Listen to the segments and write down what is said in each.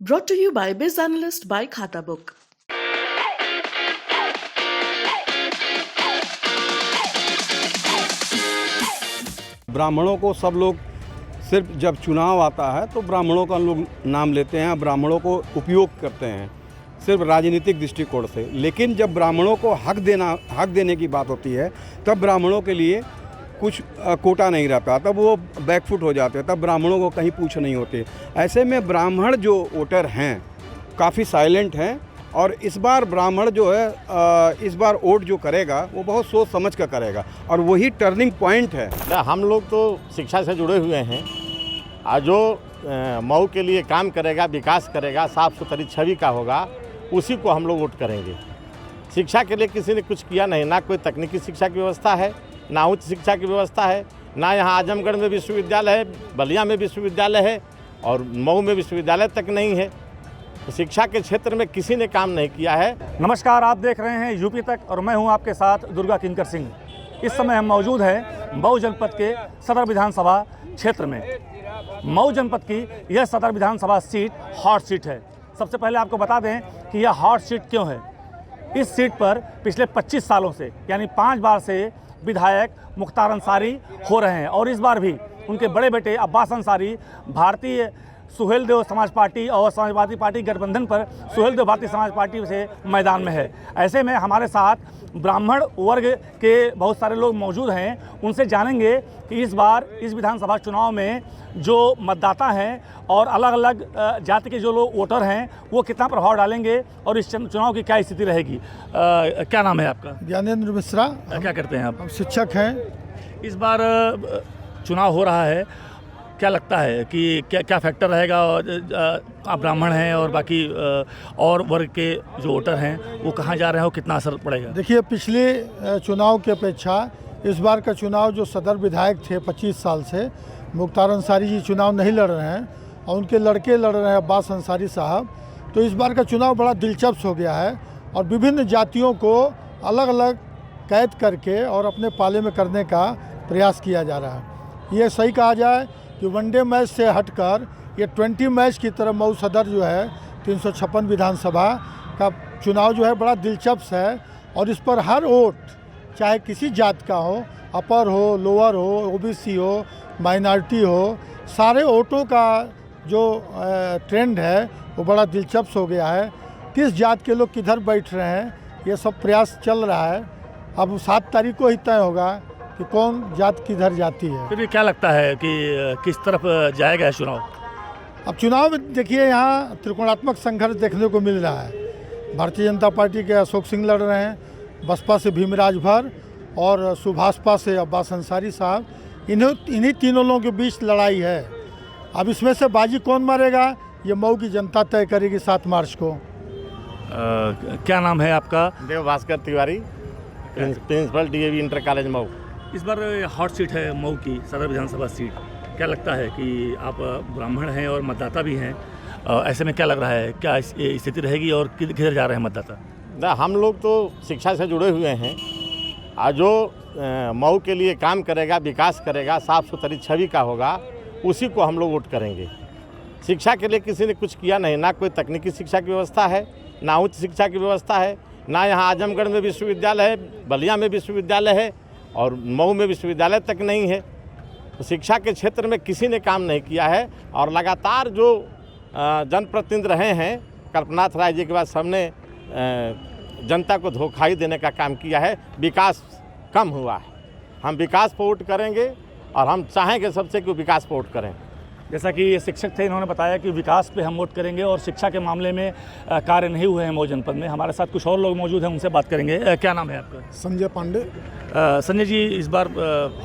Brought to you by Biz Analyst by Khata Book. ब्राह्मणों को सब लोग सिर्फ जब चुनाव आता है तो ब्राह्मणों का लोग नाम लेते हैं, ब्राह्मणों को उपयोग करते हैं सिर्फ राजनीतिक दृष्टिकोण से। लेकिन जब ब्राह्मणों को हक देने की बात होती है तब ब्राह्मणों के लिए कुछ कोटा नहीं रहता, तब वो बैकफुट हो जाते हैं, तब ब्राह्मणों को कहीं पूछ नहीं होते। ऐसे में ब्राह्मण जो वोटर हैं काफ़ी साइलेंट हैं और इस बार ब्राह्मण जो है इस बार वोट जो करेगा वो बहुत सोच समझ कर करेगा और वही टर्निंग पॉइंट है। हम लोग तो शिक्षा से जुड़े हुए हैं और जो मऊ के लिए काम करेगा, विकास करेगा, साफ सुथरी छवि का होगा, उसी को हम लोग वोट करेंगे। शिक्षा के लिए किसी ने कुछ किया नहीं, ना कोई तकनीकी शिक्षा की व्यवस्था है, ना उच्च शिक्षा की व्यवस्था है, ना यहाँ आजमगढ़ में विश्वविद्यालय है, बलिया में विश्वविद्यालय है और मऊ में विश्वविद्यालय तक नहीं है। तो शिक्षा के क्षेत्र में किसी ने काम नहीं किया है। नमस्कार, आप देख रहे हैं यूपी तक और मैं हूं आपके साथ दुर्गा किंकर सिंह। इस समय हम मौजूद हैं मऊ जनपद के सदर विधानसभा क्षेत्र में। मऊ जनपद की यह सदर विधानसभा सीट हॉट सीट है। सबसे पहले आपको बता दें कि यह हॉट सीट क्यों है। इस सीट पर पिछले 25 सालों से यानी 5 बार से विधायक मुख्तार अंसारी हो रहे हैं और इस बार भी उनके बड़े बेटे अब्बास अंसारी भारतीय सुहेलदेव समाज पार्टी और समाजवादी पार्टी गठबंधन पर सुहेलदेव भारतीय समाज पार्टी से मैदान में है। ऐसे में हमारे साथ ब्राह्मण वर्ग के बहुत सारे लोग मौजूद हैं। उनसे जानेंगे कि इस बार इस विधानसभा चुनाव में जो मतदाता हैं और अलग अलग जाति के जो लोग वोटर हैं वो कितना प्रभाव डालेंगे और इस चुनाव की क्या स्थिति रहेगी। क्या नाम है आपका? ज्ञानेंद्र मिश्रा। क्या करते हैं आप? हम शिक्षक हैं। इस बार चुनाव हो रहा है, क्या लगता है कि क्या फैक्टर रहेगा? आप ब्राह्मण हैं और बाकी और वर्ग के जो वोटर हैं वो कहाँ जा रहे हैं और कितना असर पड़ेगा? देखिए, पिछले चुनाव की अपेक्षा इस बार का चुनाव जो सदर विधायक थे 25 साल से, मुख्तार अंसारी जी चुनाव नहीं लड़ रहे हैं और उनके लड़के लड़ रहे हैं अब्बास अंसारी साहब। तो इस बार का चुनाव बड़ा दिलचस्प हो गया है और विभिन्न जातियों को अलग अलग कैद करके और अपने पाले में करने का प्रयास किया जा रहा है। ये सही कहा जाए कि वनडे मैच से हटकर ये 20 मैच की तरह मऊ सदर जो है 356 विधानसभा का चुनाव जो है बड़ा दिलचस्प है और इस पर हर वोट चाहे किसी जात का हो, अपर हो, लोअर हो, ओबीसी हो, माइनॉरिटी हो, सारे वोटों का जो ट्रेंड है वो बड़ा दिलचस्प हो गया है। किस जात के लोग किधर बैठ रहे हैं ये सब प्रयास चल रहा है। अब 7 तारीख को ही तय होगा कि कौन जात किधर जाती है। फिर भी क्या लगता है कि किस तरफ जाएगा चुनाव? अब चुनाव में देखिए यहाँ त्रिकोणात्मक संघर्ष देखने को मिल रहा है। भारतीय जनता पार्टी के अशोक सिंह लड़ रहे हैं, बसपा से भीमराज भर और सुभाषपा से अब्बास अंसारी साहब। इन्हीं तीनों लोगों के बीच लड़ाई है। अब इसमें से बाजी कौन मारेगा ये मऊ की जनता तय करेगी 7 मार्च को। क्या नाम है आपका? Dev Bhaskar Tiwari, principal DAV inter college Mau. इस बार हॉट सीट है मऊ की सदर विधानसभा सीट। क्या लगता है कि आप ब्राह्मण हैं और मतदाता भी हैं, ऐसे में क्या लग रहा है, क्या स्थिति रहेगी और किधर जा रहे हैं मतदाता? हम लोग तो शिक्षा से जुड़े हुए हैं और जो मऊ के लिए काम करेगा, विकास करेगा, साफ सुथरी छवि का होगा, उसी को हम लोग वोट करेंगे। शिक्षा के लिए किसी ने कुछ किया नहीं, ना कोई तकनीकी शिक्षा की व्यवस्था है, ना उच्च शिक्षा की व्यवस्था है, ना यहाँ आजमगढ़ में विश्वविद्यालय है, बलिया में विश्वविद्यालय है और मऊ में विश्वविद्यालय तक नहीं है। तो शिक्षा के क्षेत्र में किसी ने काम नहीं किया है और लगातार जो जनप्रतिनिधि रहे हैं कल्पनाथ राय जी के बाद सबने जनता को धोखाई देने का काम किया है। विकास कम हुआ है। हम विकास पर वोट करेंगे और हम चाहेंगे सबसे कि विकास पर वोट करें। जैसा कि ये शिक्षक थे, इन्होंने बताया कि विकास पे हम वोट करेंगे और शिक्षा के मामले में कार्य नहीं हुए हैं मऊ जनपद में। हमारे साथ कुछ और लोग मौजूद हैं, उनसे बात करेंगे। क्या नाम है आपका? संजय पांडे। संजय जी, इस बार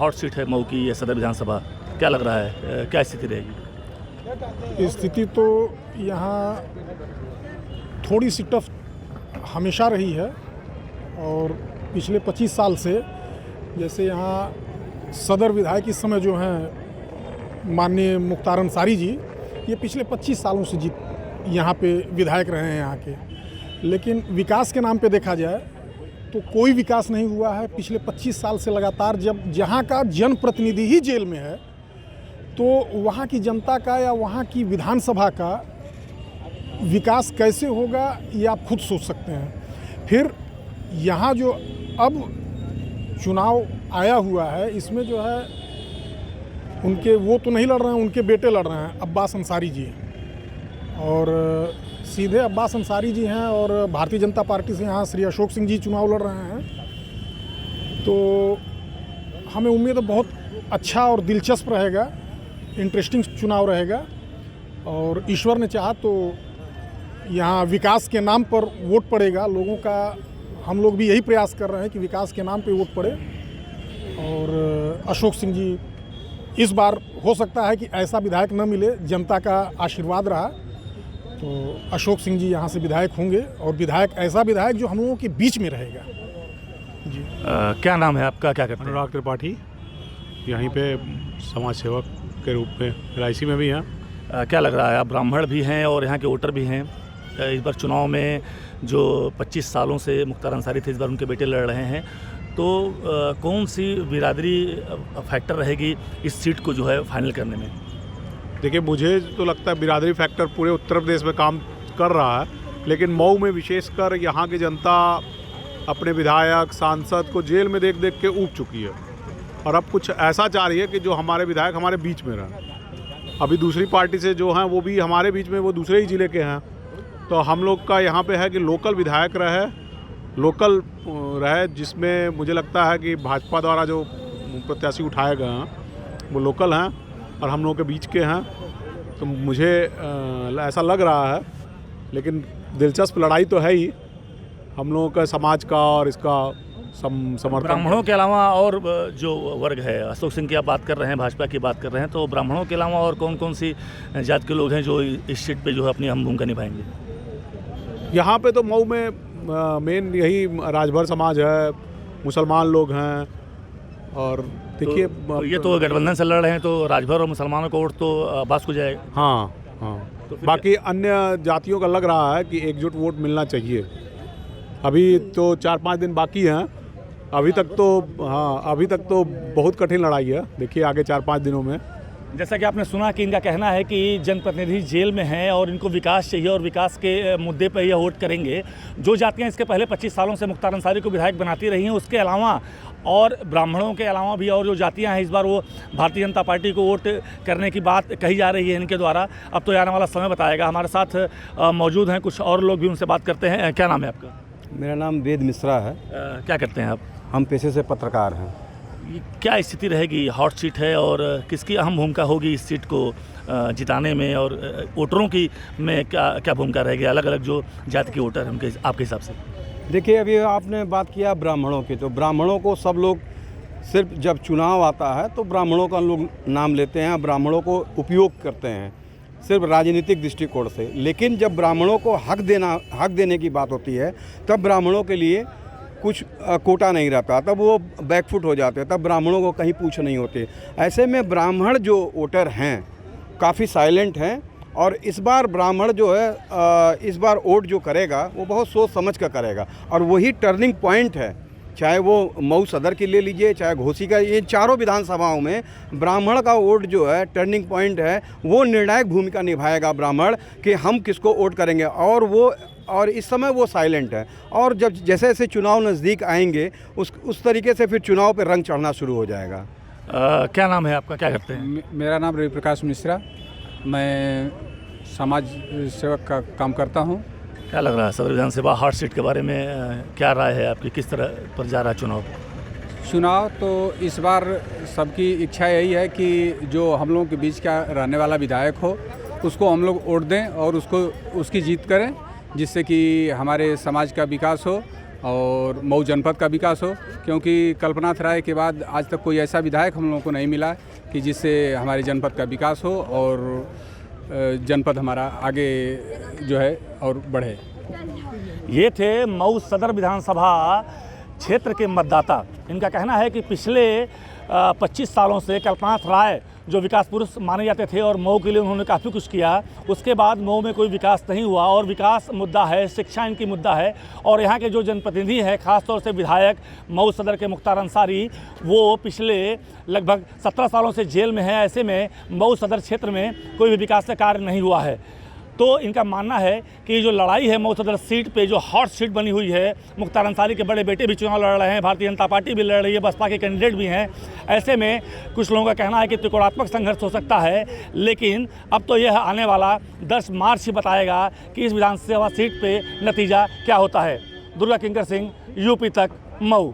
हॉट सीट है मऊ की ये सदर विधानसभा, क्या लग रहा है, क्या स्थिति रहेगी? स्थिति तो यहाँ थोड़ी सी टफ हमेशा रही है और पिछले 25 साल से जैसे यहाँ सदर विधायक इस समय जो हैं माननीय मुख्तार अंसारी जी, ये पिछले 25 सालों से यहाँ पे विधायक रहे हैं यहाँ के। लेकिन विकास के नाम पे देखा जाए तो कोई विकास नहीं हुआ है। पिछले 25 साल से लगातार जब जहाँ का जनप्रतिनिधि ही जेल में है तो वहाँ की जनता का या वहाँ की विधानसभा का विकास कैसे होगा ये आप खुद सोच सकते हैं। फिर यहाँ जो अब चुनाव आया हुआ है, इसमें जो है उनके वो तो नहीं लड़ रहे हैं, उनके बेटे लड़ रहे हैं, अब्बास अंसारी जी। और सीधे अब्बास अंसारी जी हैं और भारतीय जनता पार्टी से यहाँ श्री अशोक सिंह जी चुनाव लड़ रहे हैं। तो हमें उम्मीद है बहुत अच्छा और दिलचस्प रहेगा, इंटरेस्टिंग चुनाव रहेगा। और ईश्वर ने चाहा तो यहाँ विकास के नाम पर वोट पड़ेगा लोगों का। हम लोग भी यही प्रयास कर रहे हैं कि विकास के नाम पे वोट पड़े। और अशोक सिंह जी इस बार हो सकता है कि ऐसा विधायक न मिले, जनता का आशीर्वाद रहा तो अशोक सिंह जी यहाँ से विधायक होंगे। और विधायक ऐसा विधायक जो हम लोगों के बीच में रहेगा जी। क्या नाम है आपका, क्या करते हैं? अनुराग त्रिपाठी, यहीं पे समाज सेवक के रूप में LIC में भी हैं। क्या लग रहा है, आप ब्राह्मण भी हैं और यहाँ के वोटर भी हैं, इस बार चुनाव में जो 25 सालों से मुख्तार अंसारी थे, इस बार उनके बेटे लड़ रहे हैं, तो कौन सी बिरादरी फैक्टर रहेगी इस सीट को जो है फाइनल करने में? देखिए, मुझे तो लगता है बिरादरी फैक्टर पूरे उत्तर प्रदेश में काम कर रहा है, लेकिन मऊ में विशेषकर यहाँ की जनता अपने विधायक सांसद को जेल में देख देख के ऊब चुकी है और अब कुछ ऐसा चाह रही है कि जो हमारे विधायक हमारे बीच में रहें। अभी दूसरी पार्टी से जो हैं वो भी हमारे बीच में, वो दूसरे ही ज़िले के हैं। तो हम लोग का यहाँ पे है कि लोकल विधायक रहे, लोकल रहे, जिसमें मुझे लगता है कि भाजपा द्वारा जो प्रत्याशी उठाए गए हैं वो लोकल हैं और हम लोगों के बीच के हैं। तो मुझे ऐसा लग रहा है, लेकिन दिलचस्प लड़ाई तो है ही हम लोगों का, समाज का और इसका समर्थन। ब्राह्मणों के अलावा और जो वर्ग है, अशोक सिंह की आप बात कर रहे हैं, भाजपा की बात कर रहे हैं, तो ब्राह्मणों के अलावा और कौन कौन सी जात के लोग हैं जो इस सीट पे जो है अपनी अहम भूमिका निभाएंगे? यहाँ पे तो मऊ में मेन यही राजभर समाज है, मुसलमान लोग हैं। और देखिए तो ये तो गठबंधन से लड़ रहे हैं, तो राजभर और मुसलमानों का वोट तो अब्बास को जाएगा। हाँ हाँ, तो बाकी अन्य जातियों का लग रहा है कि एकजुट वोट मिलना चाहिए। अभी तो 4-5 दिन बाकी हैं, अभी तक तो बहुत कठिन लड़ाई है। देखिए आगे 4-5 दिनों में। जैसा कि आपने सुना कि इनका कहना है कि जनप्रतिनिधि जेल में हैं और इनको विकास चाहिए और विकास के मुद्दे पर यह वोट करेंगे। जो जातियां इसके पहले 25 सालों से मुख्तार अंसारी को विधायक बनाती रही हैं, उसके अलावा और ब्राह्मणों के अलावा भी और जो जातियां हैं, इस बार वो भारतीय जनता पार्टी को वोट करने की बात कही जा रही है इनके द्वारा। अब तो आने वाला समय बताएगा। हमारे साथ मौजूद हैं कुछ और लोग भी, उनसे बात करते हैं। क्या नाम है आपका? मेरा नाम वेद मिश्रा है। क्या करते हैं आप? हम पेशे से पत्रकार हैं। क्या स्थिति रहेगी, हॉट सीट है और किसकी अहम भूमिका होगी इस सीट को जिताने में, और वोटरों की में क्या भूमिका रहेगी, अलग अलग जो जाति के वोटर हैं उनके आपके हिसाब से? देखिए, अभी आपने बात किया ब्राह्मणों की, तो ब्राह्मणों को सब लोग सिर्फ जब चुनाव आता है तो ब्राह्मणों का लोग नाम लेते हैं, ब्राह्मणों को उपयोग करते हैं सिर्फ राजनीतिक दृष्टिकोण से। लेकिन जब ब्राह्मणों को हक देने की बात होती है, तब ब्राह्मणों के लिए कुछ कोटा नहीं रहता, तब वो बैकफुट हो जाते हैं, तब ब्राह्मणों को कहीं पूछ नहीं होती। ऐसे में ब्राह्मण जो वोटर हैं काफ़ी साइलेंट हैं। और इस बार ब्राह्मण जो है इस बार वोट जो करेगा वो बहुत सोच समझ कर करेगा, और वही टर्निंग पॉइंट है। चाहे वो मऊ सदर की ले लीजिए, चाहे घोसी का, ये चारों विधानसभाओं में ब्राह्मण का वोट जो है टर्निंग पॉइंट है। वो निर्णायक भूमिका निभाएगा ब्राह्मण कि हम किसको वोट करेंगे। और इस समय वो साइलेंट है, और जब जैसे जैसे चुनाव नज़दीक आएंगे उस तरीके से फिर चुनाव पे रंग चढ़ना शुरू हो जाएगा। क्या नाम है आपका, क्या करते हैं? मेरा नाम रवि प्रकाश मिश्रा, मैं समाज सेवक का काम करता हूँ। क्या लग रहा है सदर विधानसभा हॉट सीट के बारे में क्या राय है आपकी, किस तरह पर जा रहा है चुनाव? तो इस बार सबकी इच्छा यही है कि जो हम लोगों के बीच का रहने वाला विधायक हो उसको हम लोग वोट दें और उसकी जीत करें, जिससे कि हमारे समाज का विकास हो और मऊ जनपद का विकास हो। क्योंकि कल्पनाथ राय के बाद आज तक कोई ऐसा विधायक हम लोगों को नहीं मिला कि जिससे हमारे जनपद का विकास हो और जनपद हमारा आगे जो है और बढ़े। ये थे मऊ सदर विधानसभा क्षेत्र के मतदाता। इनका कहना है कि पिछले 25 सालों से कल्पनाथ राय जो विकास पुरुष माने जाते थे और मऊ के लिए उन्होंने काफ़ी कुछ किया, उसके बाद मऊ में कोई विकास नहीं हुआ। और विकास मुद्दा है, शिक्षा इनकी मुद्दा है। और यहाँ के जो जनप्रतिनिधि हैं, खासतौर से विधायक मऊ सदर के मुख्तार अंसारी, वो पिछले लगभग 17 सालों से जेल में हैं। ऐसे में मऊ सदर क्षेत्र में कोई भी विकास का कार्य नहीं हुआ है। तो इनका मानना है कि जो लड़ाई है मऊ सदर सीट पे, जो हॉट सीट बनी हुई है, मुख्तार अंसारी के बड़े बेटे भी चुनाव लड़ रहे हैं, भारतीय जनता पार्टी भी लड़ रही है, बसपा के कैंडिडेट भी हैं। ऐसे में कुछ लोगों का कहना है कि त्रिकोणात्मक संघर्ष हो सकता है, लेकिन अब तो यह आने वाला 10 मार्च ही बताएगा कि इस विधानसभा सीट पे नतीजा क्या होता है। दुर्गा किंकर सिंह, यूपी तक, मऊ।